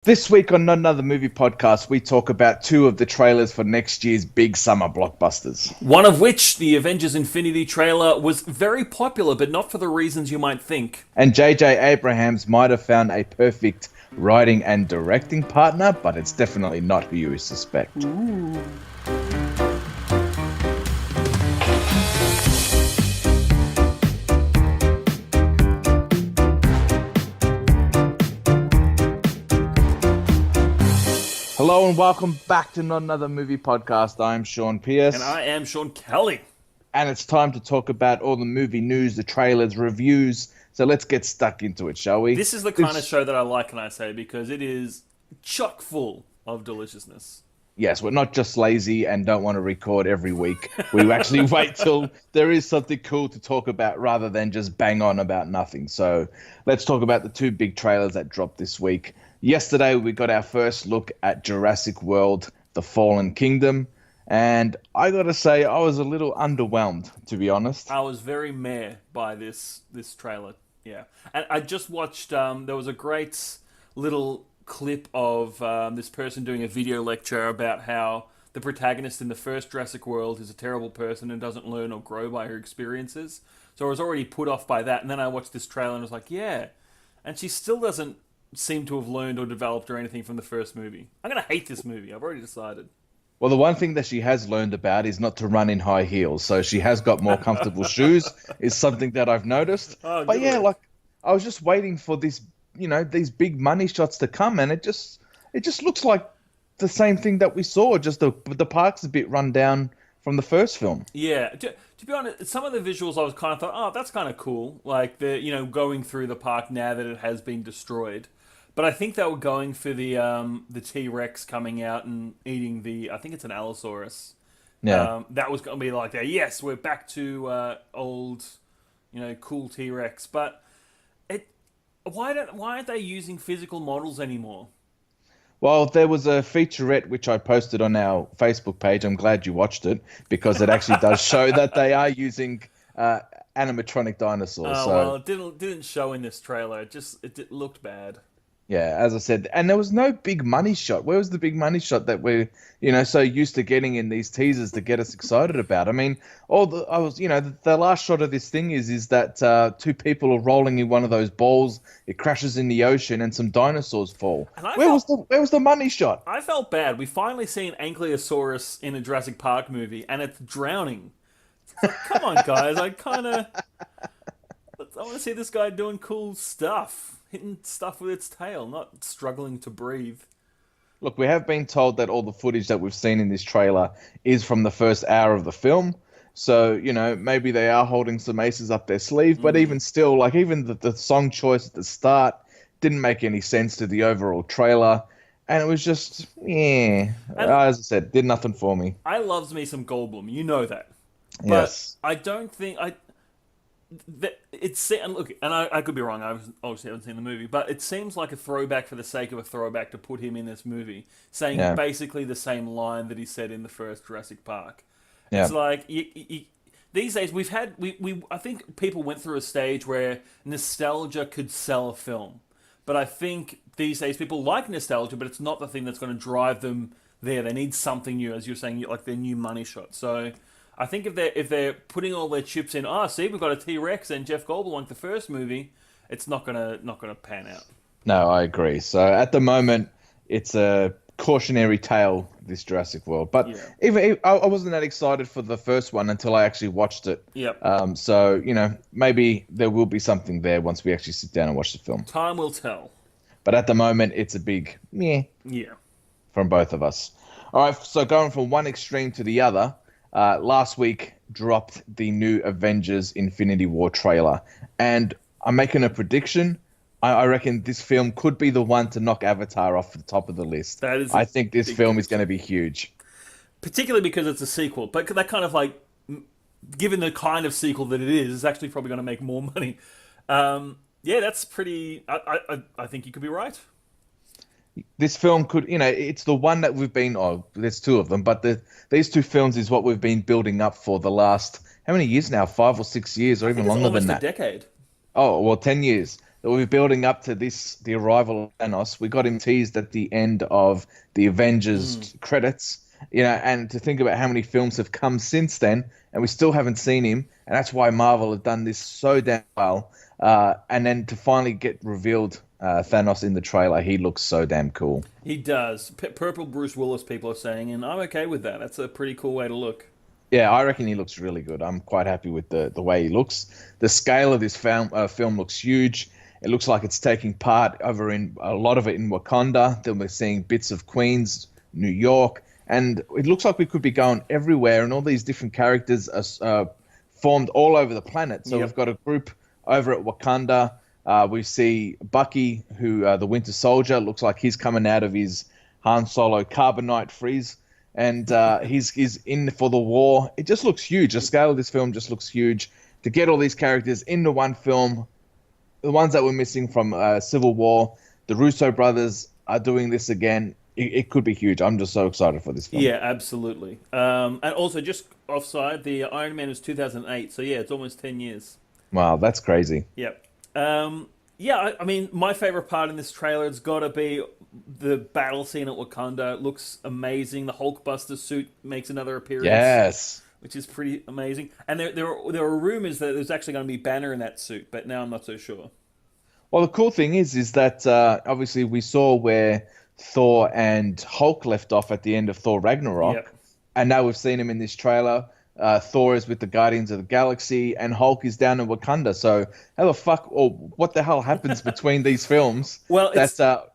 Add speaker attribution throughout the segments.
Speaker 1: This week on Not Another Movie Podcast, we talk about two of the trailers for next year's big summer blockbusters.
Speaker 2: One of which, the Avengers Infinity trailer, was very popular, but not for the reasons you might think.
Speaker 1: And J.J. Abrams might have found a perfect writing and directing partner, but it's definitely not who you suspect.
Speaker 2: Ooh.
Speaker 1: Hello and welcome back to Not Another Movie Podcast. I'm Sean Pierce.
Speaker 2: And I am Sean Kelly.
Speaker 1: And it's time to talk about all the movie news, the trailers, reviews. So let's get stuck into it, shall we?
Speaker 2: This is the kind of show that I like, can I say, because it is chock full of deliciousness.
Speaker 1: Yes, we're not just lazy and don't want to record every week. We actually wait till there is something cool to talk about rather than just bang on about nothing. So let's talk about the two big trailers that dropped this week. Yesterday, we got our first look at Jurassic World, The Fallen Kingdom. And I got to say, I was a little underwhelmed, to be honest.
Speaker 2: I was very meh by this trailer, yeah. And I just watched, there was a great little clip of this person doing a video lecture about how the protagonist in the first Jurassic World is a terrible person and doesn't learn or grow by her experiences. So I was already put off by that. And then I watched this trailer and I was like, yeah. And she still doesn't seem to have learned or developed or anything from the first movie. I'm going to hate this movie. I've already decided.
Speaker 1: Well, the one thing that she has learned about is not to run in high heels. So she has got more comfortable shoes, is something that I've noticed.
Speaker 2: Oh,
Speaker 1: but yeah, like I was just waiting for this, these big money shots to come, and it just looks like the same thing that we saw. Just the park's a bit run down from the first film.
Speaker 2: Yeah. To be honest, some of the visuals I was kind of thought, oh, that's kind of cool. Like going through the park now that it has been destroyed. But I think they were going for the T-Rex coming out and eating I think it's an Allosaurus.
Speaker 1: Yeah.
Speaker 2: That was going to be like, yes, we're back to old, cool T-Rex. But why aren't they using physical models anymore?
Speaker 1: Well, there was a featurette which I posted on our Facebook page. I'm glad you watched it because it actually does show that they are using animatronic dinosaurs.
Speaker 2: Oh, well, it didn't show in this trailer. It looked bad.
Speaker 1: Yeah, as I said, and there was no big money shot. Where was the big money shot that we're, so used to getting in these teasers to get us excited about? I mean, the last shot of this thing is that two people are rolling in one of those balls. It crashes in the ocean, and some dinosaurs fall. Where was the money shot?
Speaker 2: I felt bad. We finally see an Ankylosaurus in a Jurassic Park movie, and it's drowning. It's like, come on, guys! I want to see this guy doing cool stuff. Hitting stuff with its tail, not struggling to breathe.
Speaker 1: Look, we have been told that all the footage that we've seen in this trailer is from the first hour of the film. So, maybe they are holding some aces up their sleeve. But even still, like even the song choice at the start didn't make any sense to the overall trailer. And it was just, as I said, did nothing for me.
Speaker 2: I loves me some Goldblum. You know that. But
Speaker 1: yes.
Speaker 2: I don't think... and look, and I could be wrong. I obviously haven't seen the movie, but it seems like a throwback for the sake of a throwback to put him in this movie, saying basically the same line that he said in the first Jurassic Park. Yeah. It's like these days I think people went through a stage where nostalgia could sell a film, but I think these days people like nostalgia, but it's not the thing that's going to drive them there. They need something new, as you're saying, like their new money shot. So I think if they're putting all their chips in, see, we've got a T-Rex and Jeff Goldblum like the first movie, it's not gonna pan out.
Speaker 1: No, I agree. So at the moment, it's a cautionary tale, this Jurassic World. But even I wasn't that excited for the first one until I actually watched it.
Speaker 2: Yep.
Speaker 1: So maybe there will be something there once we actually sit down and watch the film.
Speaker 2: Time will tell.
Speaker 1: But at the moment, it's a big meh.
Speaker 2: Yeah.
Speaker 1: From both of us. All right. So going from one extreme to the other. Last week dropped the new Avengers Infinity War trailer. And I'm making a prediction. I reckon this film could be the one to knock Avatar off the top of the list. I think this film is going to be huge.
Speaker 2: Particularly because it's a sequel. But that kind of like, given the kind of sequel that it is, it's actually probably going to make more money. That's pretty... I think you could be right.
Speaker 1: This film could, it's the one that we've been, there's two of them, but these two films is what we've been building up for the last, how many years now? 5 or 6 years or even longer than that.
Speaker 2: Almost a decade.
Speaker 1: Oh, well, 10 years. that we're building up to the arrival of Thanos. We got him teased at the end of the Avengers credits, and to think about how many films have come since then, and we still haven't seen him, and that's why Marvel have done this so damn well. And then to finally get revealed Thanos in the trailer, he looks so damn cool.
Speaker 2: He does. Purple Bruce Willis, people are saying, and I'm okay with that. That's a pretty cool way to look.
Speaker 1: Yeah, I reckon he looks really good. I'm quite happy with the way he looks. The scale of this film looks huge. It looks like it's taking part over in a lot of it in Wakanda. Then we're seeing bits of Queens, New York, and it looks like we could be going everywhere. And all these different characters are formed all over the planet. So we've got a group over at Wakanda. We see Bucky, who the Winter Soldier, looks like he's coming out of his Han Solo carbonite freeze. And he's in for the war. It just looks huge. The scale of this film just looks huge. To get all these characters into one film, the ones that were missing from Civil War, the Russo brothers are doing this again. It could be huge. I'm just so excited for this film.
Speaker 2: Yeah, absolutely. And also, just offside, the Iron Man was 2008. So, yeah, it's almost 10 years.
Speaker 1: Wow, that's crazy.
Speaker 2: Yep. Yeah, I mean, my favorite part in this trailer has got to be the battle scene at Wakanda. It looks amazing. The Hulkbuster suit makes another appearance.
Speaker 1: Yes.
Speaker 2: Which is pretty amazing. And there are rumors that there's actually going to be Banner in that suit, but now I'm not so sure.
Speaker 1: Well, the cool thing is that obviously we saw where Thor and Hulk left off at the end of Thor Ragnarok, and now we've seen him in this trailer. Thor is with the Guardians of the Galaxy, and Hulk is down in Wakanda. So how the fuck, or what the hell happens between these films?
Speaker 2: Well,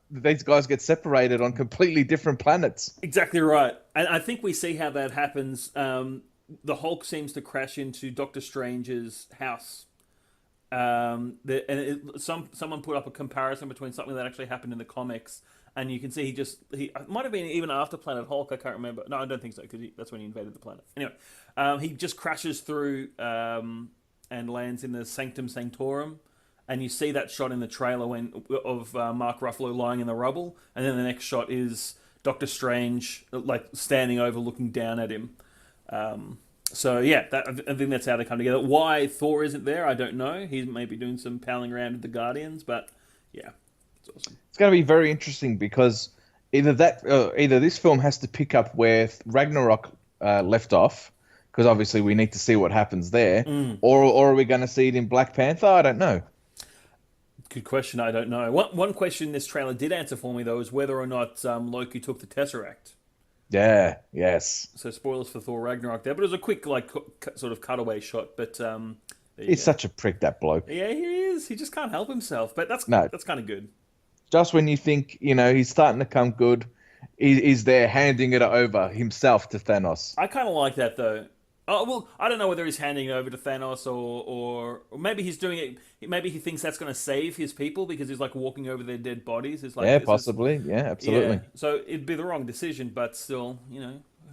Speaker 1: these guys get separated on completely different planets.
Speaker 2: Exactly right, and I think we see how that happens. The Hulk seems to crash into Doctor Strange's house. Someone put up a comparison between something that actually happened in the comics, and you can see he it might have been even after Planet Hulk. I can't remember. No, I don't think so, because that's when he invaded the planet. Anyway, he just crashes through and lands in the Sanctum Sanctorum, and you see that shot in the trailer of Mark Ruffalo lying in the rubble, and then the next shot is Doctor Strange like standing over, looking down at him. So yeah, I think that's how they come together. Why Thor isn't there, I don't know. He's maybe doing some palling around with the Guardians, but yeah, it's awesome.
Speaker 1: It's going to be very interesting because either this film has to pick up where Ragnarok left off, because obviously we need to see what happens there, or are we going to see it in Black Panther? I don't know.
Speaker 2: Good question. I don't know. One question this trailer did answer for me though is whether or not Loki took the Tesseract.
Speaker 1: Yeah. Yes.
Speaker 2: So spoilers for Thor Ragnarok there, but it was a quick sort of cutaway shot. But
Speaker 1: he's such a prick, that bloke.
Speaker 2: Yeah, he is. He just can't help himself. But that's kind of good.
Speaker 1: Just when you think he's starting to come good, he's there handing it over himself to Thanos.
Speaker 2: I kind of like that though. Oh well, I don't know whether he's handing it over to Thanos or maybe he's doing it. Maybe he thinks that's going to save his people because he's like walking over their dead bodies. It's like,
Speaker 1: yeah, possibly. Yeah, absolutely.
Speaker 2: Yeah. So it'd be the wrong decision, but still,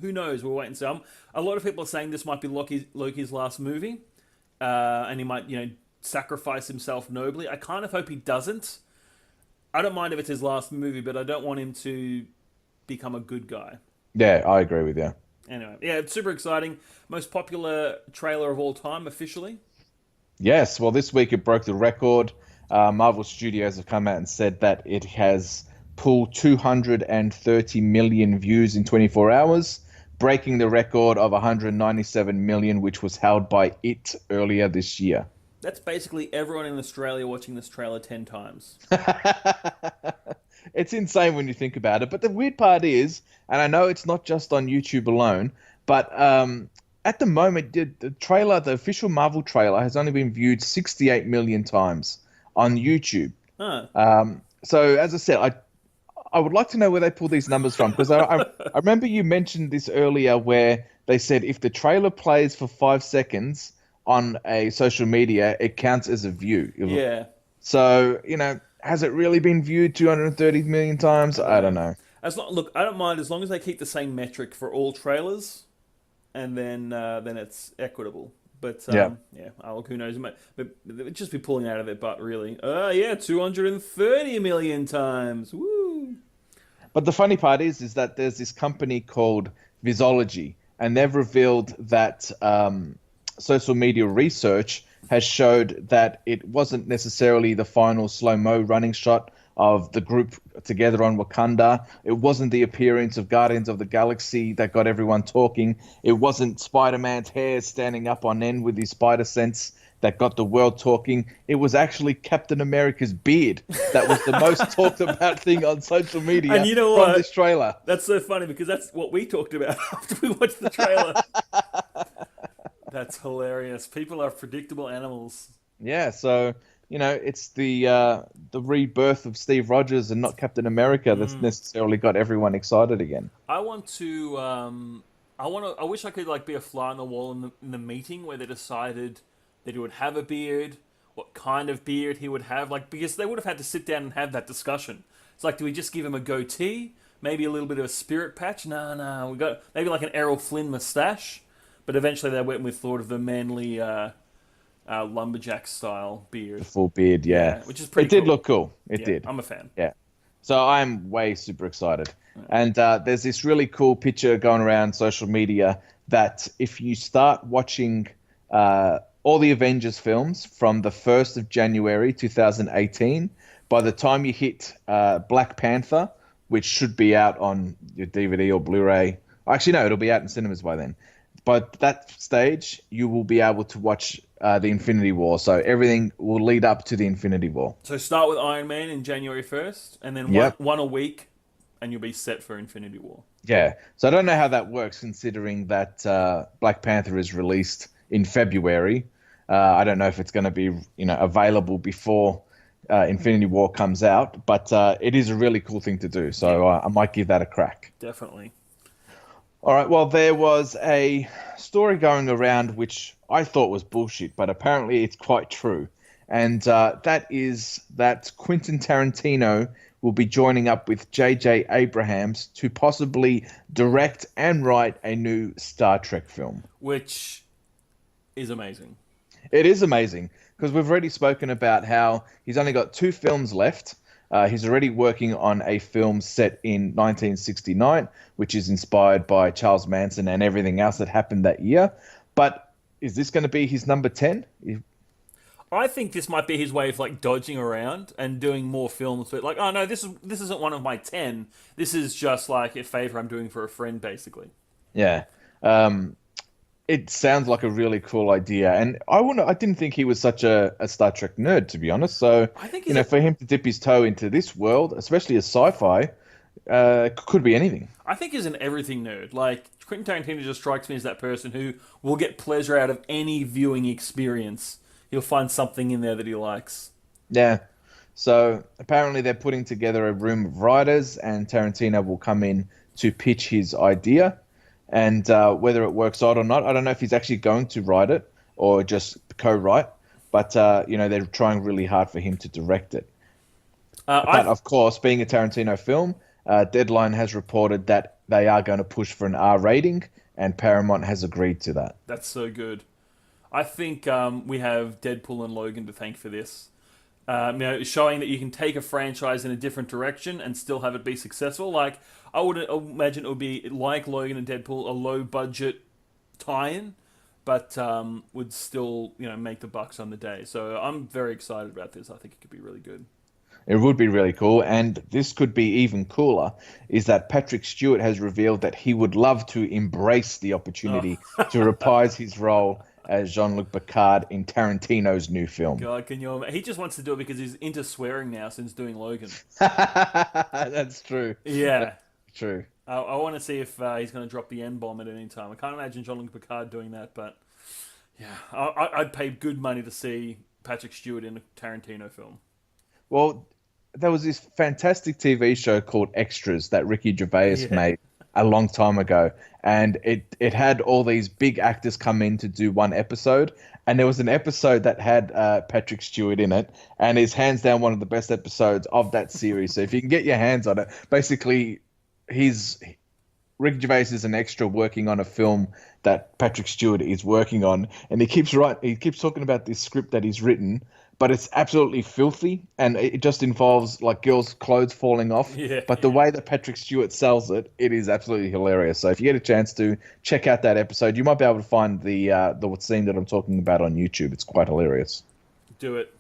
Speaker 2: who knows? We'll wait and see. A lot of people are saying this might be Loki's last movie, and he might sacrifice himself nobly. I kind of hope he doesn't. I don't mind if it's his last movie, but I don't want him to become a good guy.
Speaker 1: Yeah, I agree with you.
Speaker 2: Anyway, yeah, it's super exciting. Most popular trailer of all time, officially.
Speaker 1: Yes, well, this week it broke the record. Marvel Studios have come out and said that it has pulled 230 million views in 24 hours, breaking the record of 197 million, which was held by It earlier this year.
Speaker 2: That's basically everyone in Australia watching this trailer 10 times.
Speaker 1: It's insane when you think about it. But the weird part is, and I know it's not just on YouTube alone, but at the moment, the official Marvel trailer has only been viewed 68 million times on YouTube.
Speaker 2: Huh.
Speaker 1: So as I said, I would like to know where they pull these numbers from, because I remember you mentioned this earlier where they said if the trailer plays for 5 seconds on a social media, it counts as a view.
Speaker 2: Yeah.
Speaker 1: So, has it really been viewed 230 million times? I don't know.
Speaker 2: Look, I don't mind as long as they keep the same metric for all trailers, and then it's equitable. But who knows? But it'd just be pulling out of their butt, really. 230 million times. Woo!
Speaker 1: But the funny part is that there's this company called Visology, and they've revealed that social media research has showed that it wasn't necessarily the final slow-mo running shot of the group together on Wakanda. It wasn't the appearance of Guardians of the Galaxy that got everyone talking. It wasn't Spider-Man's hair standing up on end with his spider sense that got the world talking. It was actually Captain America's beard that was the most talked about thing on social media
Speaker 2: and you know
Speaker 1: from
Speaker 2: what?
Speaker 1: this trailer.
Speaker 2: That's so funny because that's what we talked about after we watched the trailer. That's hilarious. People are predictable animals.
Speaker 1: Yeah, so it's the rebirth of Steve Rogers and not Captain America that's necessarily got everyone excited again.
Speaker 2: I wish I could be a fly on the wall in the meeting where they decided that he would have a beard, what kind of beard he would have, because they would have had to sit down and have that discussion. It's do we just give him a goatee, maybe a little bit of a spirit patch? No, we got maybe like an Errol Flynn mustache, but eventually they went with sort of the manly lumberjack style beard,
Speaker 1: The full beard, yeah,
Speaker 2: which is pretty.
Speaker 1: It did look cool. It did.
Speaker 2: I'm a fan.
Speaker 1: Yeah, so I'm way super excited. And there's this really cool picture going around social media that if you start watching all the Avengers films from the 1st of January 2018, by the time you hit Black Panther, which should be out on your DVD or Blu-ray. Actually, no, it'll be out in cinemas by then. By that stage, you will be able to watch the Infinity War. So everything will lead up to the Infinity War.
Speaker 2: So start with Iron Man in January 1st, and then one a week, and you'll be set for Infinity War.
Speaker 1: Yeah. So I don't know how that works, considering that Black Panther is released in February. I don't know if it's going to be available before Infinity War comes out, but it is a really cool thing to do. So I might give that a crack.
Speaker 2: Definitely.
Speaker 1: All right. Well, there was a story going around which I thought was bullshit, but apparently it's quite true. And that is that Quentin Tarantino will be joining up with J.J. Abrams to possibly direct and write a new Star Trek film.
Speaker 2: Which is amazing.
Speaker 1: It is amazing because we've already spoken about how he's only got 2 films left. He's already working on a film set in 1969, which is inspired by Charles Manson and everything else that happened that year. But is this going to be his number 10?
Speaker 2: I think this might be his way of dodging around and doing more films. But oh no, this isn't one of my 10. This is just a favor I'm doing for a friend, basically.
Speaker 1: Yeah. It sounds like a really cool idea, and I didn't think he was such a Star Trek nerd, to be honest. So
Speaker 2: I think
Speaker 1: for him to dip his toe into this world, especially as sci-fi, could be anything.
Speaker 2: I think he's an everything nerd. Quentin Tarantino just strikes me as that person who will get pleasure out of any viewing experience. He'll find something in there that he likes.
Speaker 1: Yeah. So apparently they're putting together a room of writers, and Tarantino will come in to pitch his idea. And whether it works out or not, I don't know if he's actually going to write it or just co-write. But, they're trying really hard for him to direct it. But, of course, being a Tarantino film, Deadline has reported that they are going to push for an R rating, and Paramount has agreed to that.
Speaker 2: That's so good. I think we have Deadpool and Logan to thank for this. Showing that you can take a franchise in a different direction and still have it be successful. I would imagine it would be like Logan and Deadpool, a low-budget tie-in, but would still, make the bucks on the day. So I'm very excited about this. I think it could be really good.
Speaker 1: It would be really cool, and this could be even cooler, is that Patrick Stewart has revealed that he would love to embrace the opportunity to reprise his role as Jean-Luc Picard in Tarantino's new film.
Speaker 2: God, can you imagine? He just wants to do it because he's into swearing now since doing Logan.
Speaker 1: That's true.
Speaker 2: Yeah.
Speaker 1: That's true.
Speaker 2: I want to see if he's going to drop the N-bomb at any time. I can't imagine Jean-Luc Picard doing that, but yeah, I'd pay good money to see Patrick Stewart in a Tarantino film.
Speaker 1: Well, there was this fantastic TV show called Extras that Ricky Gervais made a long time ago, and it had all these big actors come in to do one episode, and there was an episode that had Patrick Stewart in it, and is hands down one of the best episodes of that series. So if you can get your hands on it, basically Ricky Gervais is an extra working on a film that Patrick Stewart is working on, and he keeps talking about this script that he's written, but it's absolutely filthy, and it just involves like girls' clothes falling off.
Speaker 2: Yeah,
Speaker 1: But the way that Patrick Stewart sells it, it is absolutely hilarious. So if you get a chance to check out that episode, you might be able to find the scene that I'm talking about on YouTube. It's quite hilarious.
Speaker 2: do it.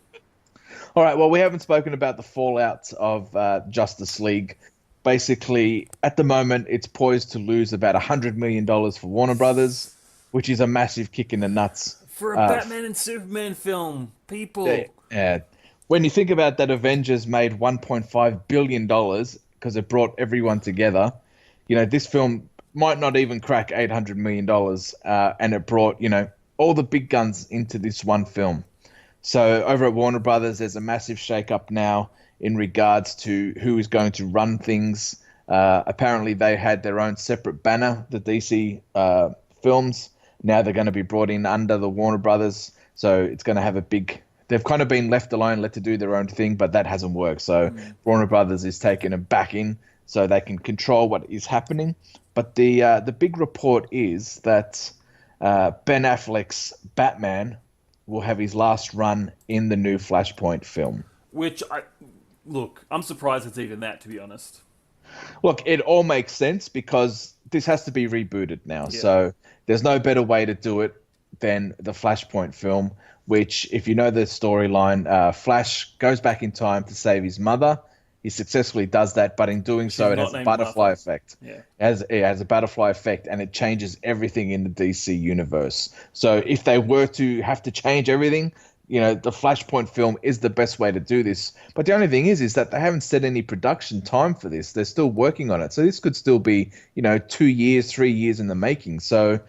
Speaker 1: All right, well, we haven't spoken about the fallout of Justice League. Basically, at the moment, it's poised to lose about $100 million for Warner Brothers, which is a massive kick in the nuts.
Speaker 2: For a Batman and Superman film, people.
Speaker 1: Yeah. When you think about that, Avengers made $1.5 billion because it brought everyone together. This film might not even crack $800 million, and it brought, all the big guns into this one film. So over at Warner Brothers, there's a massive shakeup now in regards to who is going to run things. Apparently, they had their own separate banner, the DC films. Now they're going to be brought in under the Warner Brothers. So it's going to have a big... They've kind of been left alone, let to do their own thing, but that hasn't worked. So Warner Brothers is taking it back in so they can control what is happening. But the big report is that Ben Affleck's Batman will have his last run in the new Flashpoint film.
Speaker 2: Look, I'm surprised it's even that, to be honest.
Speaker 1: Look, it all makes sense because this has to be rebooted now.
Speaker 2: Yeah.
Speaker 1: So there's no better way to do it than the Flashpoint film, which, if you know the storyline, Flash goes back in time to save his mother. He successfully does that, but in doing so, it has a butterfly effect.
Speaker 2: Yeah.
Speaker 1: It has a butterfly effect, and it changes everything in the DC universe. So if they were to have to change everything, the Flashpoint film is the best way to do this. But the only thing is that they haven't set any production time for this. They're still working on it. So this could still be, 2 years, 3 years in the making. So,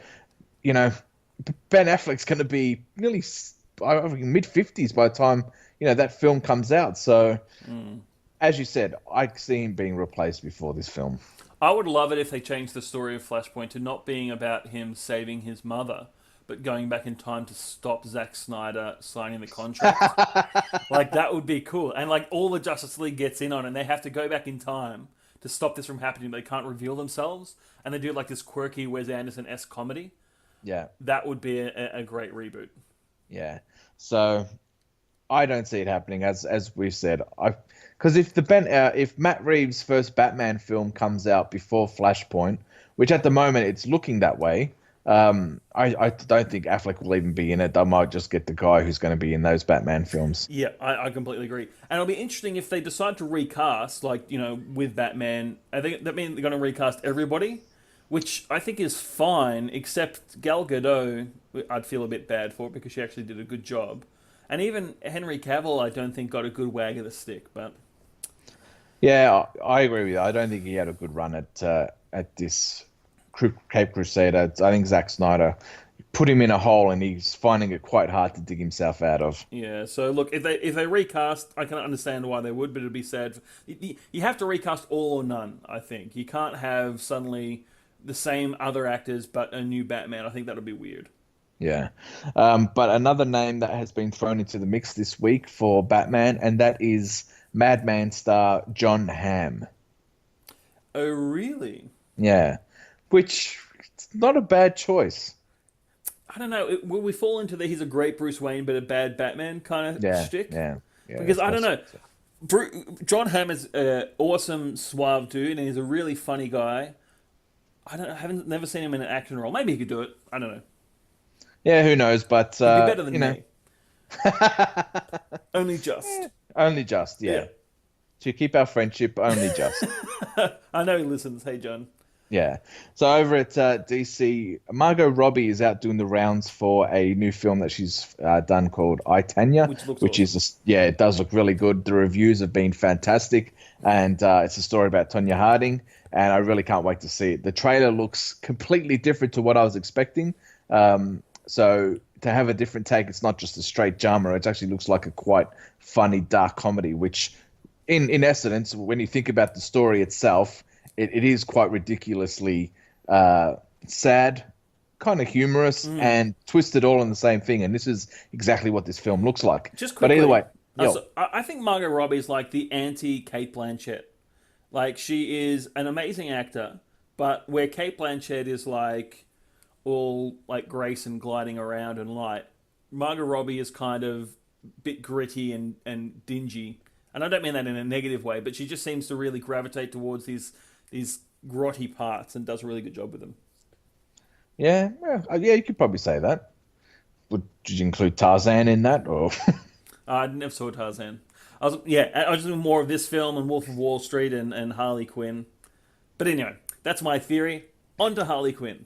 Speaker 1: Ben Affleck's going to be nearly mid-50s by the time, that film comes out. So, as you said, I see him being replaced before this film.
Speaker 2: I would love it if they changed the story of Flashpoint to not being about him saving his mother, but going back in time to stop Zack Snyder signing the contract. That would be cool. And all the Justice League gets in on it, and they have to go back in time to stop this from happening. They can't reveal themselves, and they do this quirky Wes Anderson-esque comedy.
Speaker 1: Yeah.
Speaker 2: That would be a great reboot.
Speaker 1: Yeah. So I don't see it happening, as we've said. Because if Matt Reeves' first Batman film comes out before Flashpoint, which at the moment it's looking that way, I don't think Affleck will even be in it. They might just get the guy who's going to be in those Batman films.
Speaker 2: Yeah, I completely agree. And it'll be interesting if they decide to recast, with Batman. I think that means they're going to recast everybody, which I think is fine, except Gal Gadot, I'd feel a bit bad for because she actually did a good job. And even Henry Cavill, I don't think got a good wag of the stick, but...
Speaker 1: Yeah, I agree with you. I don't think he had a good run at this Cape Crusader. I think Zack Snyder put him in a hole, and he's finding it quite hard to dig himself out of.
Speaker 2: Yeah. So look, if they recast, I can understand why they would, but it'd be sad. You have to recast all or none. I think you can't have suddenly the same other actors but a new Batman. I think that would be weird.
Speaker 1: Yeah. But another name that has been thrown into the mix this week for Batman, and that is Madman star Jon Hamm.
Speaker 2: Oh, really?
Speaker 1: Yeah. Which, it's not a bad choice.
Speaker 2: I don't know. Will we fall into he's a great Bruce Wayne but a bad Batman kind of shtick?
Speaker 1: Yeah.
Speaker 2: Because I don't know. Jon Hamm is an awesome, suave dude, and he's a really funny guy. I never seen him in an action role. Maybe he could do it. I don't know.
Speaker 1: Yeah, who knows? But
Speaker 2: he'd be better than me. Only just.
Speaker 1: Only just, yeah. To keep our friendship, only just.
Speaker 2: I know he listens. Hey, John.
Speaker 1: Yeah. So over at DC, Margot Robbie is out doing the rounds for a new film that she's done called I, Tanya, which awesome. It does look really good. The reviews have been fantastic, and it's a story about Tonya Harding, and I really can't wait to see it. The trailer looks completely different to what I was expecting. So to have a different take, it's not just a straight drama. It actually looks like a quite funny, dark comedy, which in essence, when you think about the story itself, it is quite ridiculously sad, kind of humorous, and twisted all in the same thing. And this is exactly what this film looks like.
Speaker 2: Just quickly,
Speaker 1: but either way,
Speaker 2: I think Margot Robbie is like the anti-Kate Blanchett. Like, she is an amazing actor, but where Kate Blanchett is like all like grace and gliding around and light, Margot Robbie is kind of bit gritty and dingy. And I don't mean that in a negative way, but she just seems to really gravitate towards these grotty parts and does a really good job with them.
Speaker 1: Yeah, yeah, you could probably say that. Did you include Tarzan in that, or?
Speaker 2: I never saw Tarzan. I was doing more of this film and Wolf of Wall Street and Harley Quinn. But anyway, that's my theory. On to Harley Quinn.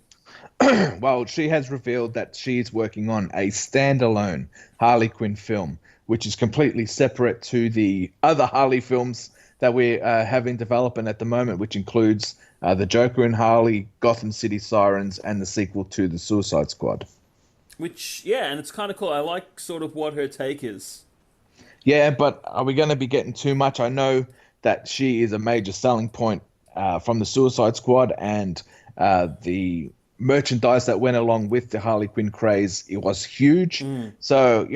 Speaker 1: Well, she has revealed that she is working on a standalone Harley Quinn film, which is completely separate to the other Harley films that we have in development at the moment, which includes the Joker and Harley, Gotham City Sirens, and the sequel to The Suicide Squad.
Speaker 2: Which, yeah, and it's kind of cool. I like sort of what her take is.
Speaker 1: Yeah, but are we going to be getting too much? I know that she is a major selling point from the Suicide Squad, and the merchandise that went along with the Harley Quinn craze, it was huge. So,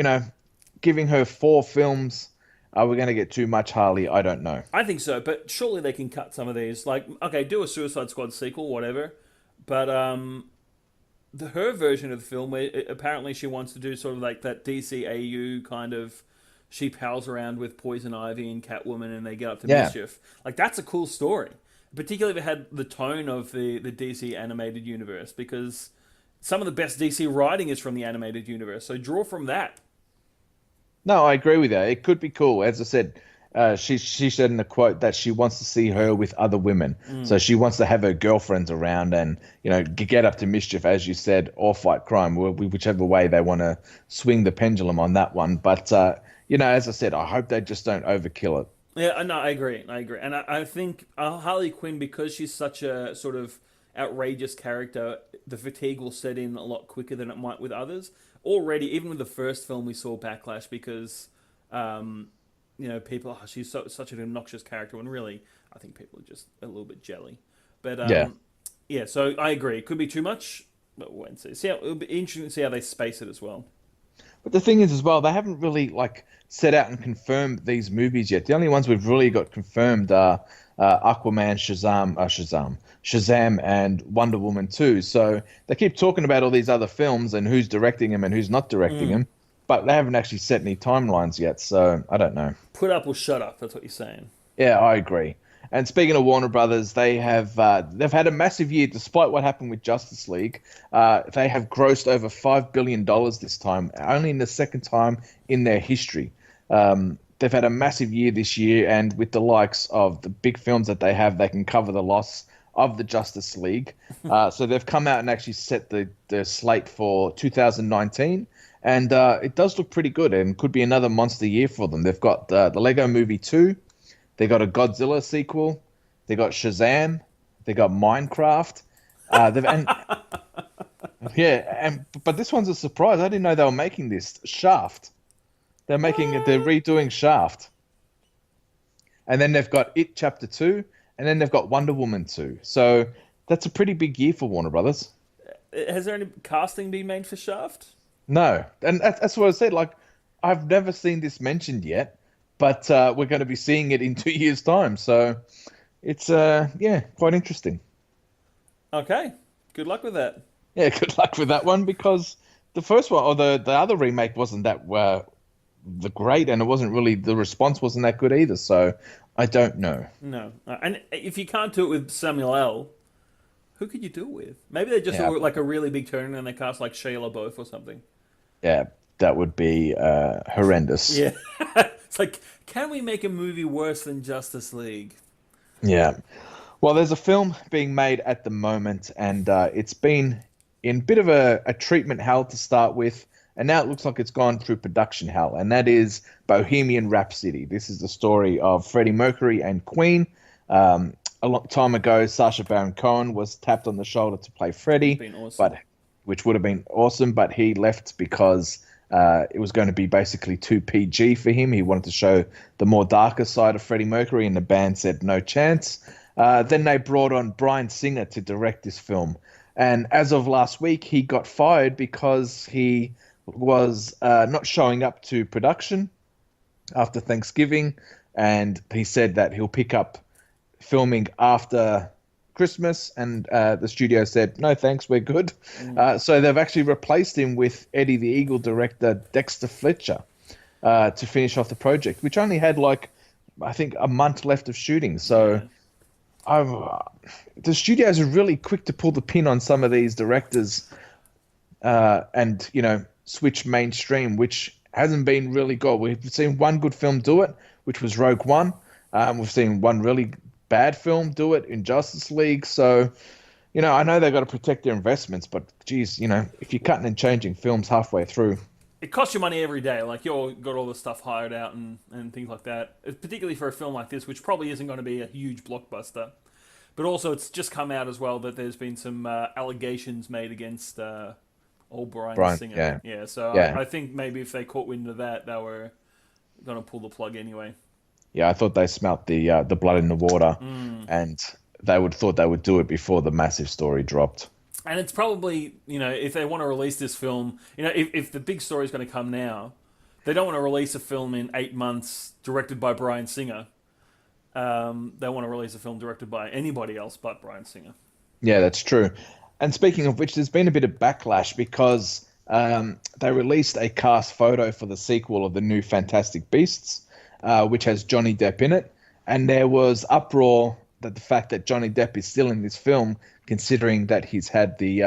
Speaker 1: giving her 4 films, are we going to get too much Harley? I don't know.
Speaker 2: I think so, but surely they can cut some of these. Like, okay, do a Suicide Squad sequel, whatever. But her version of the film, where apparently she wants to do sort of like that DCEU kind of, she pals around with Poison Ivy and Catwoman and they get up to mischief. Like, that's a cool story. Particularly if it had the tone of the DC animated universe, because some of the best DC writing is from the animated universe. So draw from that.
Speaker 1: No, I agree with that. It could be cool. As I said, she said in a quote that she wants to see her with other women. So she wants to have her girlfriends around and, get up to mischief, as you said, or fight crime, whichever way they want to swing the pendulum on that one. But, as I said, I hope they just don't overkill it.
Speaker 2: Yeah, no, I agree. And I think Harley Quinn, because she's such a sort of outrageous character, the fatigue will set in a lot quicker than it might with others. Already, even with the first film, we saw backlash because, people, she's such an obnoxious character, when really, I think people are just a little bit jelly. But, yeah, so I agree. It could be too much, but we'll wait and see. It'll be interesting to see how they space it as well.
Speaker 1: But the thing is, as well, they haven't really set out and confirmed these movies yet. The only ones we've really got confirmed are Aquaman, Shazam, and Wonder Woman 2. So they keep talking about all these other films and who's directing them and who's not directing them, but they haven't actually set any timelines yet. So I don't know.
Speaker 2: Put up or shut up. That's what you're saying.
Speaker 1: Yeah, I agree. And speaking of Warner Brothers, they've had a massive year, despite what happened with Justice League. They have grossed over $5 billion this time, only in the second time in their history. They've had a massive year this year, and with the likes of the big films that they have, they can cover the loss of the Justice League. So they've come out and actually set the slate for 2019, and it does look pretty good, and could be another monster year for them. They've got the Lego Movie 2. They got a Godzilla sequel. They got Shazam. They got Minecraft. But this one's a surprise. I didn't know they were making this. Shaft. They're redoing Shaft. And then they've got It Chapter 2, and then they've got Wonder Woman 2. So that's a pretty big year for Warner Brothers.
Speaker 2: Has there any casting been made for Shaft?
Speaker 1: No, and that's what I said. I've never seen this mentioned yet. But we're going to be seeing it in 2 years' time. So it's, quite interesting.
Speaker 2: Okay. Good luck with that.
Speaker 1: Yeah, good luck with that one, because the first one, or the other remake, wasn't that the great, and it wasn't really, the response wasn't that good either. So I don't know.
Speaker 2: No. And if you can't do it with Samuel L., who could you do it with? Maybe they just do a really big turn and they cast Shia LaBeouf or something.
Speaker 1: Yeah, that would be horrendous.
Speaker 2: Yeah. It's can we make a movie worse than Justice League?
Speaker 1: Yeah. Well, there's a film being made at the moment, and it's been in a bit of a treatment hell to start with, and now it looks like it's gone through production hell, and that is Bohemian Rhapsody. This is the story of Freddie Mercury and Queen. A long time ago, Sacha Baron Cohen was tapped on the shoulder to play Freddie,
Speaker 2: awesome.
Speaker 1: which would have been awesome, but he left because it was going to be basically too PG for him. He wanted to show the more darker side of Freddie Mercury, and the band said no chance. Then they brought on Bryan Singer to direct this film. And as of last week, he got fired because he was not showing up to production after Thanksgiving. And he said that he'll pick up filming after Christmas, and the studio said, no thanks, we're good. So they've actually replaced him with Eddie the Eagle director Dexter Fletcher. to finish off the project, which only had I think a month left of shooting. So the studios are really quick to pull the pin on some of these directors and, switch mainstream, which hasn't been really good. We've seen one good film do it, which was Rogue One. We've seen one really bad film do it in Justice League. So, I know they've got to protect their investments, but geez, if you're cutting and changing films halfway through,
Speaker 2: it costs you money every day. Like, you've got all the stuff hired out and things like that. Particularly for a film like this, which probably isn't going to be a huge blockbuster. But also, it's just come out as well that there's been some allegations made against old Bryan Singer. Yeah. So I think maybe if they caught wind of that, they were going to pull the plug anyway.
Speaker 1: Yeah, I thought they smelt the blood in the water, and thought they would do it before the massive story dropped.
Speaker 2: And it's probably, if they want to release this film, if the big story is going to come now, they don't want to release a film in 8 months directed by Bryan Singer. They want to release a film directed by anybody else but Bryan Singer. Yeah,
Speaker 1: that's true. And speaking of which, there's been a bit of backlash because they released a cast photo for the sequel of the new Fantastic Beasts, which has Johnny Depp in it. And there was uproar that the fact that Johnny Depp is still in this film, considering that he's had the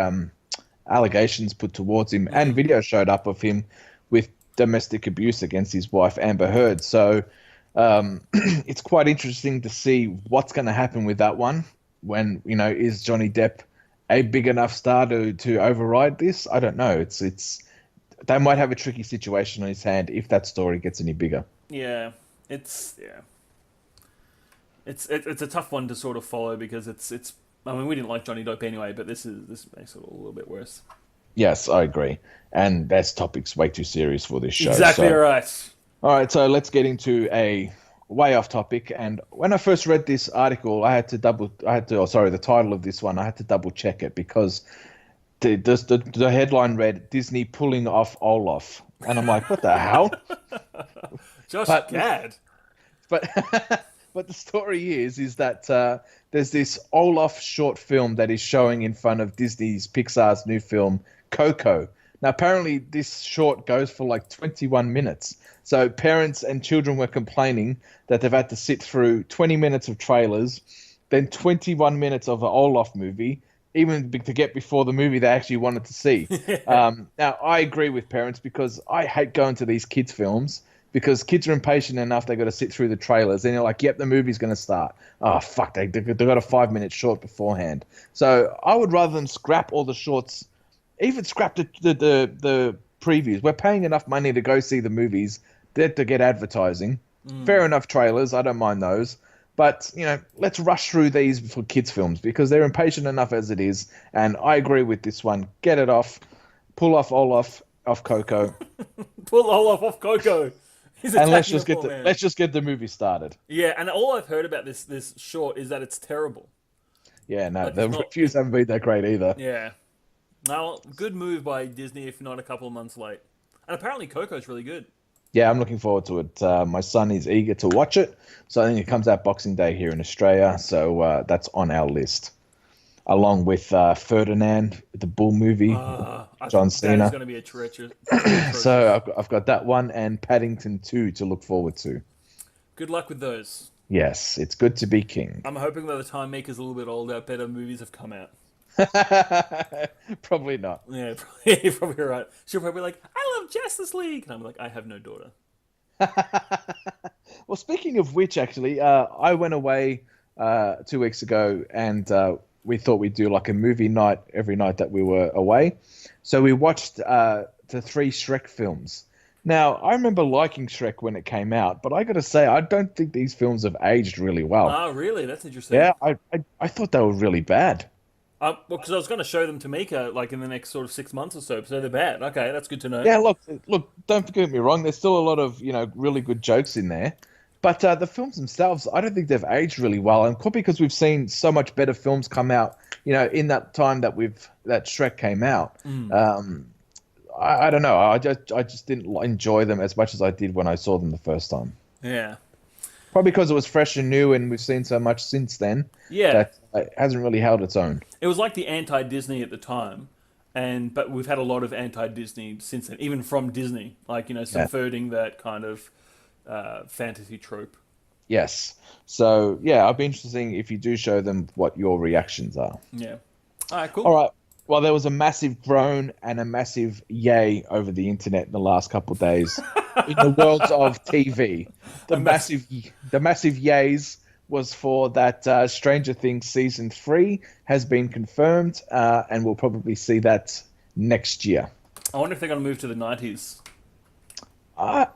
Speaker 1: allegations put towards him, and video showed up of him with domestic abuse against his wife, Amber Heard. So it's quite interesting to see what's going to happen with that one when, is Johnny Depp a big enough star to override this? I don't know. They might have a tricky situation on his hand if that story gets any bigger.
Speaker 2: Yeah, it's a tough one to sort of follow because it's. I mean, we didn't like Johnny Depp anyway, but this makes it a little bit worse.
Speaker 1: Yes, I agree, and that topic's way too serious for this show.
Speaker 2: Exactly right.
Speaker 1: All right, so let's get into a way off topic. And when I first read this article, the title of this one, I had to double check it because the headline read "Disney pulling off Olaf," and I'm like, what the hell?
Speaker 2: Gad.
Speaker 1: But the story is that there's this Olaf short film that is showing in front of Pixar's new film, Coco. Now, apparently this short goes for like 21 minutes. So parents and children were complaining that they've had to sit through 20 minutes of trailers, then 21 minutes of an Olaf movie, even to get before the movie they actually wanted to see. Now, I agree with parents because I hate going to these kids' films, because kids are impatient enough, they got to sit through the trailers. And you're like, yep, the movie's going to start. Oh, fuck, they got a 5-minute short beforehand. So I would rather them scrap all the shorts, even scrap the previews. We're paying enough money to go see the movies to get advertising. Fair enough, trailers, I don't mind those. But, let's rush through these for kids' films because they're impatient enough as it is. And I agree with this one. Get it off. Pull off Olaf off Coco.
Speaker 2: Pull Olaf off Coco.
Speaker 1: And let's just get the movie started.
Speaker 2: Yeah, and all I've heard about this short is that it's terrible.
Speaker 1: Yeah, no, the reviews haven't been that great either.
Speaker 2: Yeah. No, good move by Disney, if not a couple of months late. And apparently Coco's really good.
Speaker 1: Yeah, I'm looking forward to it. My son is eager to watch it, so I think it comes out Boxing Day here in Australia, so that's on our list. Along with Ferdinand, the Bull movie, John Cena.
Speaker 2: That's going to be a treacherous.
Speaker 1: So I've got that one and Paddington 2 to look forward to.
Speaker 2: Good luck with those.
Speaker 1: Yes, it's good to be king.
Speaker 2: I'm hoping by the time Mika's a little bit older, better movies have come out.
Speaker 1: Probably not.
Speaker 2: Yeah, you're probably right. She'll probably be like, I love Justice League. And I'm like, I have no daughter.
Speaker 1: Well, speaking of which, actually, I went away 2 weeks ago and we thought we'd do like a movie night every night that we were away. So we watched the 3 Shrek films. Now, I remember liking Shrek when it came out, but I got to say, I don't think these films have aged really well.
Speaker 2: Oh, really? That's interesting.
Speaker 1: Yeah, I thought they were really bad.
Speaker 2: Well, because I was going to show them to Mika like in the next sort of 6 months or so they're bad. Okay, that's good to know.
Speaker 1: Yeah, look, don't get me wrong. There's still a lot of, really good jokes in there. But the films themselves, I don't think they've aged really well. And probably because we've seen so much better films come out, in that time that Shrek came out. I don't know. I just didn't enjoy them as much as I did when I saw them the first time.
Speaker 2: Yeah.
Speaker 1: Probably because it was fresh and new and we've seen so much since then.
Speaker 2: Yeah.
Speaker 1: That it hasn't really held its own.
Speaker 2: It was like the anti-Disney at the time. but we've had a lot of anti-Disney since then, even from Disney, like, subverting that kind of fantasy trope.
Speaker 1: Yes. So yeah, I'll be interesting if you do show them what your reactions are.
Speaker 2: Yeah. All right, cool.
Speaker 1: All right. Well, there was a massive groan and a massive yay over the internet in the last couple of days in the world of TV. The massive yays was for that Stranger Things season 3 has been confirmed, and we'll probably see that next year.
Speaker 2: I wonder if they're going to move to the 90s.
Speaker 1: I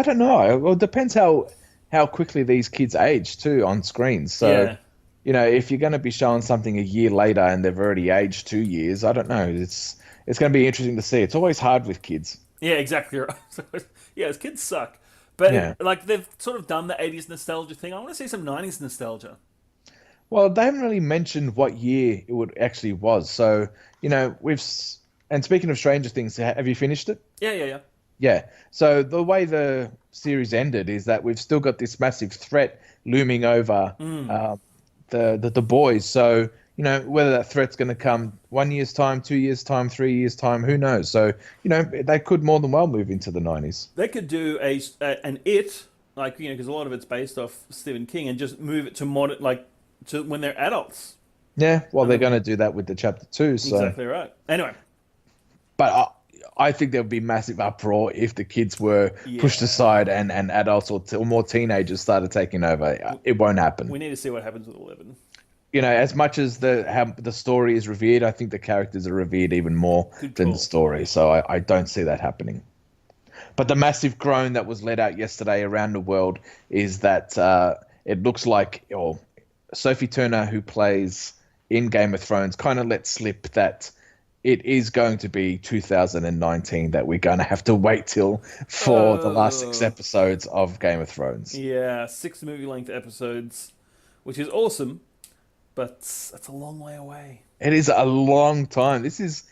Speaker 1: don't know. Well, it depends how quickly these kids age too on screen. So, if you're going to be showing something a year later and they've already aged 2 years, I don't know. It's going to be interesting to see. It's always hard with kids.
Speaker 2: Yeah, exactly right. Yeah, kids suck. But they've sort of done the 80s nostalgia thing. I want to see some 90s nostalgia.
Speaker 1: Well, they haven't really mentioned what year it actually was. So, and speaking of Stranger Things, have you finished it?
Speaker 2: Yeah.
Speaker 1: Yeah. So the way the series ended is that we've still got this massive threat looming over the boys. So, whether that threat's going to come 1 year's time, 2 years' time, 3 years' time, who knows? So, they could more than well move into the 90s.
Speaker 2: They could do an It, because a lot of it's based off Stephen King, and just move it to modern, to when they're adults.
Speaker 1: Yeah, well, they're going to do that with the chapter 2. So.
Speaker 2: Exactly right. Anyway.
Speaker 1: But I think there would be massive uproar if the kids were pushed aside and adults or more teenagers started taking over. It won't happen.
Speaker 2: We need to see what happens with 11.
Speaker 1: As much as the story is revered, I think the characters are revered even more than the story. So I don't see that happening. But the massive groan that was let out yesterday around the world is that it looks like Sophie Turner, who plays in Game of Thrones, kind of let slip that it is going to be 2019 that we're going to have to wait till for the last 6 episodes of Game of Thrones.
Speaker 2: Yeah, 6 movie-length episodes, which is awesome, but that's a long way away.
Speaker 1: It is a long time. This is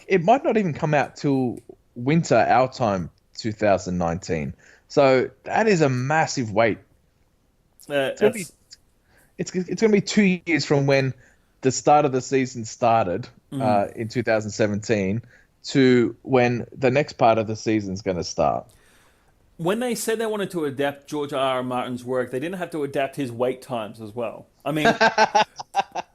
Speaker 1: it might not even come out till winter our time, 2019. So that is a massive wait. It's going to be 2 years from when the start of the season started in 2017 to when the next part of the season is going to start.
Speaker 2: When they said they wanted to adapt George R.R. Martin's work, they didn't have to adapt his wait times as well. I mean,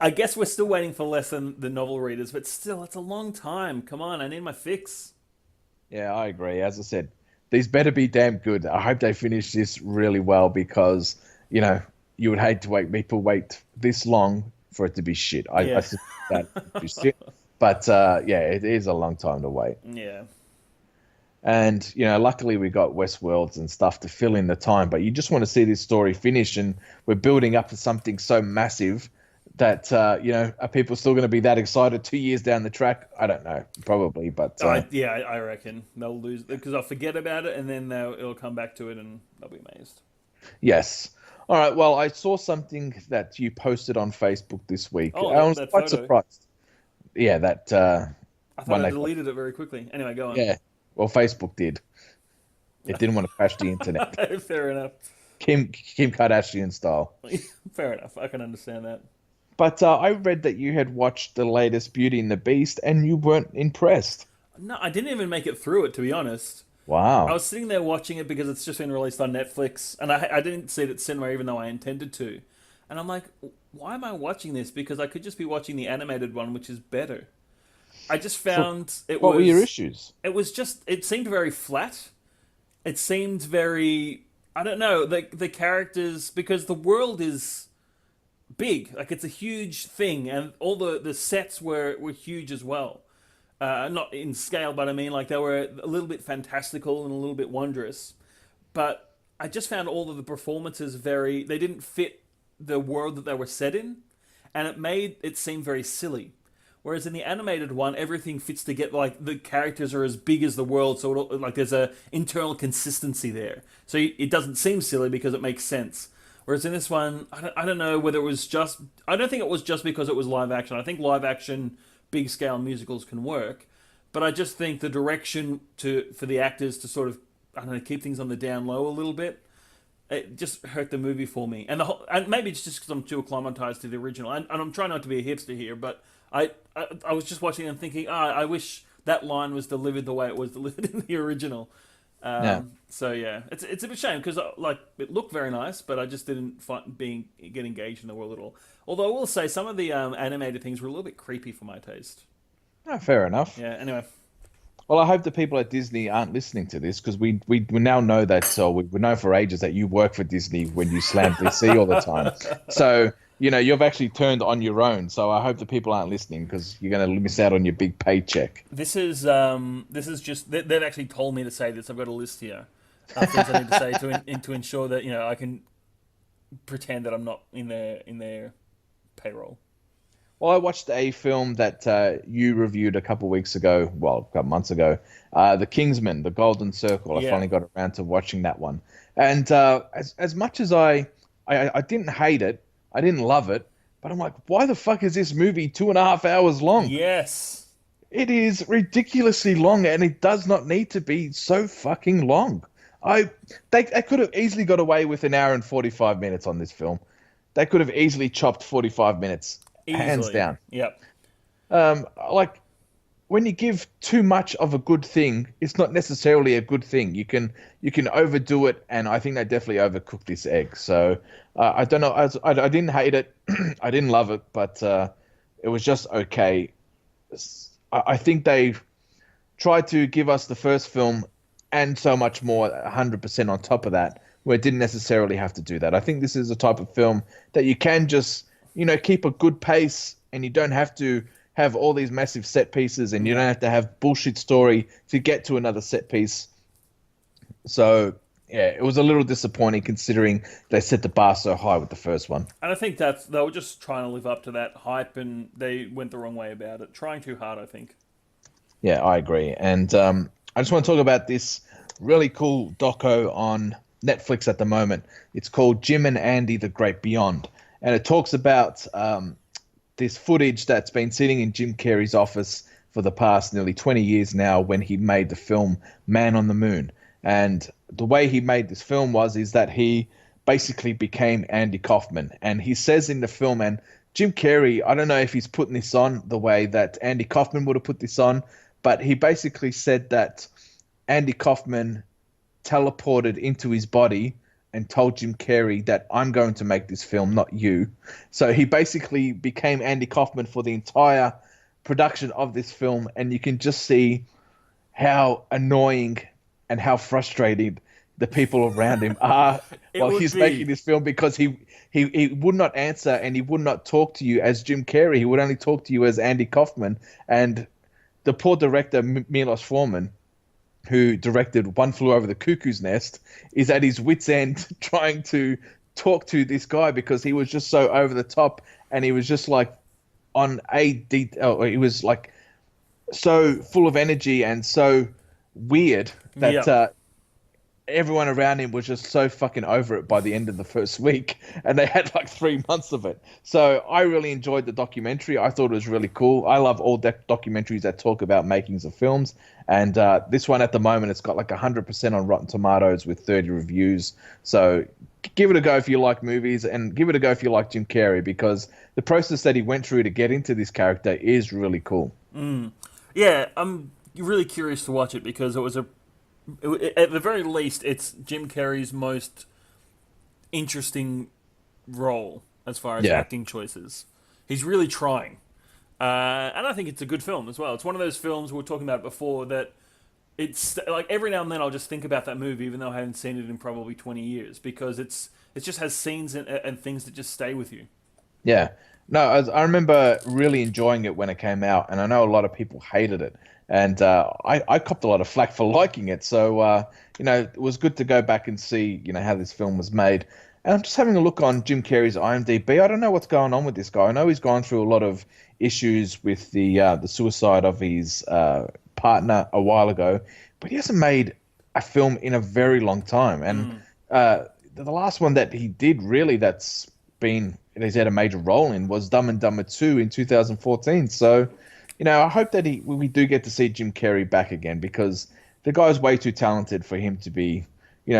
Speaker 2: I guess we're still waiting for less than the novel readers, but still, it's a long time. Come on, I need my fix.
Speaker 1: Yeah, I agree. As I said, these better be damn good. I hope they finish this really well because, you would hate to people wait this long for it to be shit. I think that would be shit. But, it is a long time to wait.
Speaker 2: Yeah.
Speaker 1: And, luckily we got Westworlds and stuff to fill in the time, but you just want to see this story finish, and we're building up to something so massive that, are people still going to be that excited 2 years down the track? I don't know, probably, but...
Speaker 2: I reckon they'll lose, because they'll forget about it, and then it'll come back to it, and they'll be amazed.
Speaker 1: Yes. All right, well, I saw something that you posted on Facebook this week.
Speaker 2: Oh,
Speaker 1: I was
Speaker 2: that
Speaker 1: quite
Speaker 2: photo.
Speaker 1: surprised. Yeah, that...
Speaker 2: I thought I deleted it very quickly. Anyway, go on.
Speaker 1: Yeah. Well, Facebook did. It didn't want to crash the internet.
Speaker 2: Fair enough.
Speaker 1: Kim Kardashian style.
Speaker 2: Fair enough. I can understand that.
Speaker 1: But I read that you had watched the latest Beauty and the Beast and you weren't impressed.
Speaker 2: No, I didn't even make it through it, to be honest.
Speaker 1: Wow.
Speaker 2: I was sitting there watching it because it's just been released on Netflix, and I didn't see it at cinema even though I intended to. And I'm like, why am I watching this? Because I could just be watching the animated one, which is better. I just found
Speaker 1: What were your issues?
Speaker 2: It seemed very flat. It seemed very, I don't know, the characters, because the world is big. It's a huge thing, and all the sets were huge as well. Not in scale, but I mean, they were a little bit fantastical and a little bit wondrous. But I just found all of the performances they didn't fit the world that they were set in, and it made it seem very silly. Whereas in the animated one, everything fits together. The characters are as big as the world, so there's a internal consistency there. So it doesn't seem silly because it makes sense. Whereas in this one, I don't know whether it was just... I don't think it was just because it was live action. I think live action, big scale musicals can work, but I just think the direction for the actors to sort of, I don't know, keep things on the down low a little bit. it just hurt the movie for me. And maybe it's just because I'm too acclimatized to the original. And I'm trying not to be a hipster here, but I was just watching and thinking, I wish that line was delivered the way it was delivered in the original. So yeah, it's a bit shame because like it looked very nice, but I just didn't get engaged in the world at all. Although I will say some of the animated things were a little bit creepy for my taste.
Speaker 1: Oh, fair enough.
Speaker 2: Yeah. Anyway.
Speaker 1: Well, I hope the people at Disney aren't listening to this because we now know that. So we know for ages that you work for Disney when you slam DC all the time. So you've actually turned on your own. So I hope the people aren't listening because you're going to miss out on your big paycheck.
Speaker 2: This is just they've actually told me to say this. I've got a list here of things I need to say to ensure that I can pretend that I'm not in their payroll.
Speaker 1: Well, I watched a film that you reviewed a couple weeks ago, well, a couple months ago, The Kingsman, The Golden Circle. I finally got around to watching that one. And as much as I didn't hate it, I didn't love it, but I'm like, why the fuck is this movie 2.5 hours long?
Speaker 2: Yes.
Speaker 1: It is ridiculously long, and it does not need to be so fucking long. They could have easily got away with an hour and 45 minutes on this film. They could have easily chopped 45 minutes. Easily. Hands down.
Speaker 2: Yep.
Speaker 1: Like when you give too much of a good thing, it's not necessarily a good thing. You can overdo it, and I think they definitely overcooked this egg. So I don't know. I didn't hate it. I didn't love it, but it was just okay. I think they tried to give us the first film and so much more, 100% on top of that, where it didn't necessarily have to do that. I think this is a type of film that you can just keep a good pace, and you don't have to have all these massive set pieces, and you don't have to have bullshit story to get to another set piece. So, yeah, it was a little disappointing considering they set the bar so high with the first one.
Speaker 2: And I think they were just trying to live up to that hype, and they went the wrong way about it. Trying too hard, I think. Yeah,
Speaker 1: I agree. And I just want to talk about this really cool doco on Netflix at the moment. It's called Jim and Andy, The Great Beyond. And it talks about this footage that's been sitting in Jim Carrey's office for the past nearly 20 years now when he made the film Man on the Moon. And the way he made this film is that he basically became Andy Kaufman. And he says in the film, and Jim Carrey, I don't know if he's putting this on the way that Andy Kaufman would have put this on, but he basically said that Andy Kaufman teleported into his body and told Jim Carrey that I'm going to make this film, not you. So he basically became Andy Kaufman for the entire production of this film, and you can just see how annoying and how frustrated the people around him are while he's making this film, because he would not answer and he would not talk to you as Jim Carrey. He would only talk to you as Andy Kaufman. And the poor director, Milos Forman, who directed One Flew Over the Cuckoo's Nest, is at his wit's end trying to talk to this guy because he was just so over the top, and he was just like he was like so full of energy and so weird that everyone around him was just so fucking over it by the end of the first week, and they had like 3 months of it. So I really enjoyed the documentary. I thought it was really cool. I love all documentaries that talk about makings of films, and this one at the moment, it's got like 100% on Rotten Tomatoes with 30 reviews. So give it a go if you like movies, and give it a go if you like Jim Carrey, because the process that he went through to get into this character is really cool.
Speaker 2: Yeah, I'm really curious to watch it because at the very least, it's Jim Carrey's most interesting role as far as acting choices. He's really trying. And I think it's a good film as well. It's one of those films we were talking about before that it's like every now and then I'll just think about that movie even though I haven't seen it in probably 20 years because it just has scenes and things that just stay with you. Yeah.
Speaker 1: No, I remember really enjoying it when it came out, and I know a lot of people hated it. And I copped a lot of flack for liking it. So, it was good to go back and see, how this film was made. And I'm just having a look on Jim Carrey's IMDb. I don't know what's going on with this guy. I know he's gone through a lot of issues with the suicide of his partner a while ago, but he hasn't made a film in a very long time. And the last one that he did really he's had a major role in was Dumb and Dumber 2 in 2014. So, I hope that we do get to see Jim Carrey back again, because the guy's way too talented for him to be,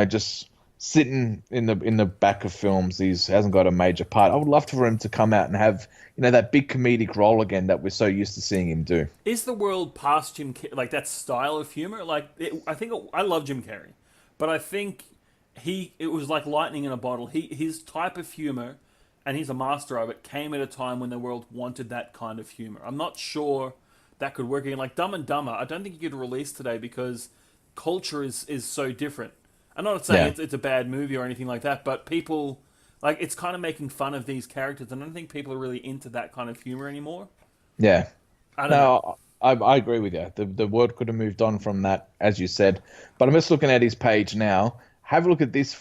Speaker 1: just sitting in the back of films. He hasn't got a major part. I would love for him to come out and have that big comedic role again that we're so used to seeing him do.
Speaker 2: Is the world past like that style of humor? Like I love Jim Carrey, but I think it was like lightning in a bottle. His type of humor, and he's a master of it, came at a time when the world wanted that kind of humor. I'm not sure that could work again. Like Dumb and Dumber, I don't think you could release today because culture is so different. I'm not saying it's a bad movie or anything like that, but people, like, it's kind of making fun of these characters, and I don't think people are really into that kind of humor anymore.
Speaker 1: Yeah.
Speaker 2: I don't know.
Speaker 1: I agree with you. The world could have moved on from that, as you said. But I'm just looking at his page now. Have a look at this.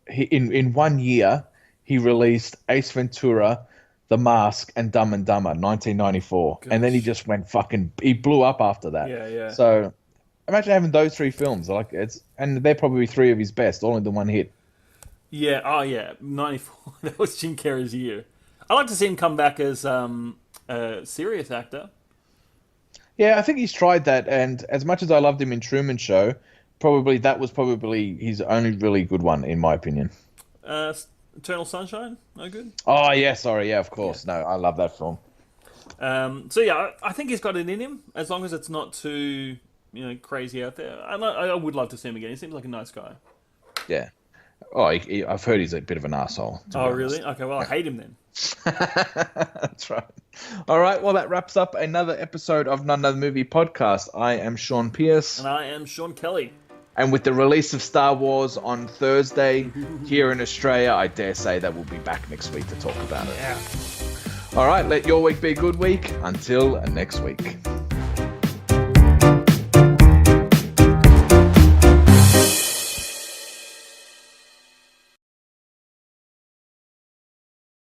Speaker 1: In 1 year, he released Ace Ventura, The Mask, and Dumb and Dumber, 1994. Gosh. And then he just went he blew up after that.
Speaker 2: Yeah.
Speaker 1: So imagine having those 3 films. And they're probably 3 of his best, all in the one hit.
Speaker 2: Yeah, 94. That was Jim Carrey's year. I'd like to see him come back as a serious actor.
Speaker 1: Yeah, I think he's tried that, and as much as I loved him in Truman Show, that was probably his only really good one, in my opinion.
Speaker 2: Eternal Sunshine? No good?
Speaker 1: Oh, yeah, sorry, yeah, of course. No, I love that film.
Speaker 2: So yeah, I think he's got it in him, as long as it's not too crazy out there. I would love to see him again. He seems like a nice guy.
Speaker 1: Yeah. Oh, I've heard he's a bit of an asshole.
Speaker 2: Oh, really? Okay, well, I hate him then.
Speaker 1: That's right. All right, well, that wraps up another episode of Not Another Movie Podcast. I am Sean Pierce.
Speaker 2: And I am Sean Kelly.
Speaker 1: And with the release of Star Wars on Thursday here in Australia, I dare say that we'll be back next week to talk about it.
Speaker 2: Yeah.
Speaker 1: All right, let your week be a good week. Until next week.